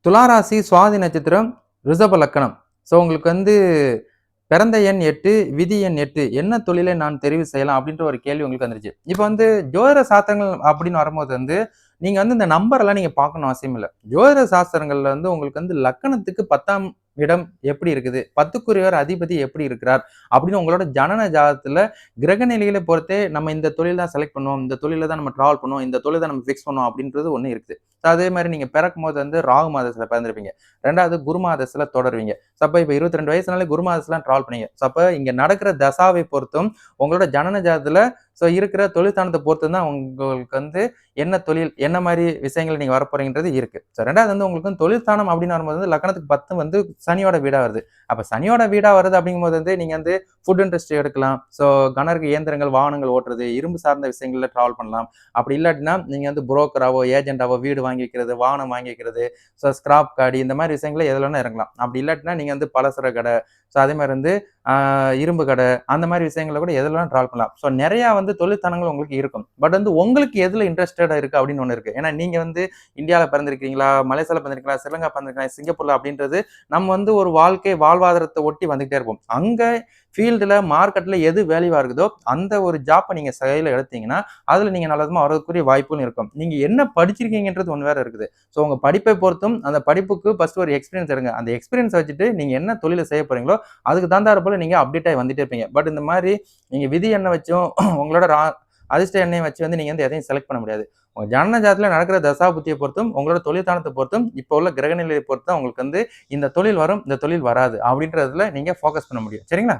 துளாராசி சுவாதி நட்சத்திரம், ரிஷப லக்கணம். ஸோ உங்களுக்கு வந்து பிறந்த எண் 8, விதி எண் 8. என்ன தொழிலை நான் தெரிவு செய்யலாம்? அப்படின்ற ஒரு கேள்வி உங்களுக்கு வந்துருச்சு. இப்ப வந்து ஜோதிட சாஸ்திரங்கள் அப்படின்னு வரும்போது வந்து, நீங்க வந்து இந்த நம்பரெல்லாம் நீங்க பார்க்கணும் அவசியம் இல்ல. ஜோதிட சாஸ்திரங்கள்ல வந்து உங்களுக்கு வந்து லக்கணத்துக்கு 10ஆம் இடம் எப்படி இருக்குது? 10க்குரியவர் அதிபதி எப்படி இருக்கிறார்? அப்படின்னு உங்களோட ஜனன ஜாதகத்துல கிரக நிலைகளை பொறுத்தே நம்ம இந்த தொழில் தான் செலக்ட் பண்ணுவோம். இந்த தொழில்ல தான் நம்ம டிராவல் பண்ணுவோம். இந்த தொழில தான் நம்ம ஃபிக்ஸ் பண்ணுவோம் அப்படின்றது ஒண்ணு இருக்குது. அதே மாரி நீங்க பிறக்கும்போது வந்து ராகு மாதத்துல பிறந்திருப்பீங்க. 2வது குரு மாதத்துல தொடருவீங்க. ஸோ அப்ப இப்ப 22 வயசுனாலே குரு மாதத்துலாம் டிராவல் பண்ணீங்க. ஸோ அப்ப இங்க நடக்கிற தசாவை பொறுத்தும், உங்களோட ஜனன ஜாதகத்துல இருக்கிற தொழில் ஸ்தானத்த பொறுத்து தான் உங்களுக்கு வந்து என்ன தொழில், என்ன மாரி விஷயங்கள் நீங்க வரப்போறீங்கன்றது இருக்கு. 2வது வந்து உங்களுக்கு வந்து தொழில் ஸ்தானம் அப்படின்னு வரும்போது வந்து லக்னத்துக்கு 10 வந்து சனியோட வீடா வருது. அப்ப சனியோட வீடா வருது அப்படிங்கும்போது வந்து நீங்க வந்து ஃபுட் இண்டஸ்ட்ரி எடுக்கலாம். கனரக இயந்திரங்கள், வாகனங்கள் ஓட்டுறது, இரும்பு சார்ந்த விஷயங்கள்ல டிராவல் பண்ணலாம். அப்படி இல்லாட்டினா நீங்க வந்து புரோக்கராவோ, ஏஜென்டாவோ வீடு வாங்கி வைக்கிறது, வாகனம் வாங்கி வைக்கிறது, ஸ்கிராப் காடி இந்த மாரி விஷயங்கள்ல எதுல வேணா இறங்கலாம். அப்படி இல்லாட்டினா நீங்க வந்து பலசர கடை, அதே மாரி வந்து ஆ இரும்பு கடை, அந்த மாரி விஷயங்கள்ல கூட எதுல வேணா டிராவல் பண்ணலாம். நெறையா வந்து தொழில்தனங்கள் உங்களுக்கு இருக்கும். பட் வந்து உங்களுக்கு எதுல இன்ட்ரஸ்டடா இருக்கு அப்படின்னு ஒண்ணு இருக்கு. ஏன்னா நீங்க வந்து இந்தியால பிறந்திருக்கீங்களா, மலேசியால பிறந்திருக்கீங்களா, ஸ்ரீலங்கா பிறந்திருக்கீங்களா, சிங்கப்பூர்ல அப்படின்றது நம்ம வந்து ஒரு வாழ்வாதாரத்த ஒட்டி வந்துகிட்டே இருப்போம். அங்க ஃபீல்டுல, மார்க்கெட்ல எது வேல்யூவா இருக்குதோ, அந்த ஒரு ஜாப்ப நீங்க கையில எடுத்தீங்கன்னா, அதுல நீங்க நல்லவிதமா வரதுக்குரிய வாய்ப்பும் இருக்கும். நீங்க என்ன படிச்சிருக்கீங்கன்றது ஒண்ணு வேற இருக்குது. உங்க படிப்பை பொறுத்தும், அந்த படிப்புக்கு ஃபர்ஸ்ட் ஒரு எக்ஸ்பீரியன்ஸ் எடுங்க. அந்த எக்ஸ்பீரியன்ஸ வச்சுட்டு நீங்க என்ன தொழில செய்ய போறீங்களோ, அதுக்கு தகுந்தாற் போல நீங்க அப்டேட் ஆயி வந்துட்டே இருப்பீங்க. பட் இந்த மாரி நீங்க விதி எண்ண வச்சும், உங்களோட அதிர்ஷ்ட எண்ணையும் வச்சு வந்து நீங்க வந்து எதையும் செலக்ட் பண்ண முடியாது. உங்க ஜனன ஜாதகத்துல நடக்கிற தசா புத்திய பொறுத்தும், உங்களோட தொழில் ஸ்தானத்த பொறுத்தும், இப்போ உள்ள கிரக நிலையை பொறுத்து தான் உங்களுக்கு வந்து இந்த தொழில் வரும், இந்த தொழில் வராது. அப்படின்றதுல நீங்க ஃபோக்கஸ் பண்ண முடியும். சரிங்களா?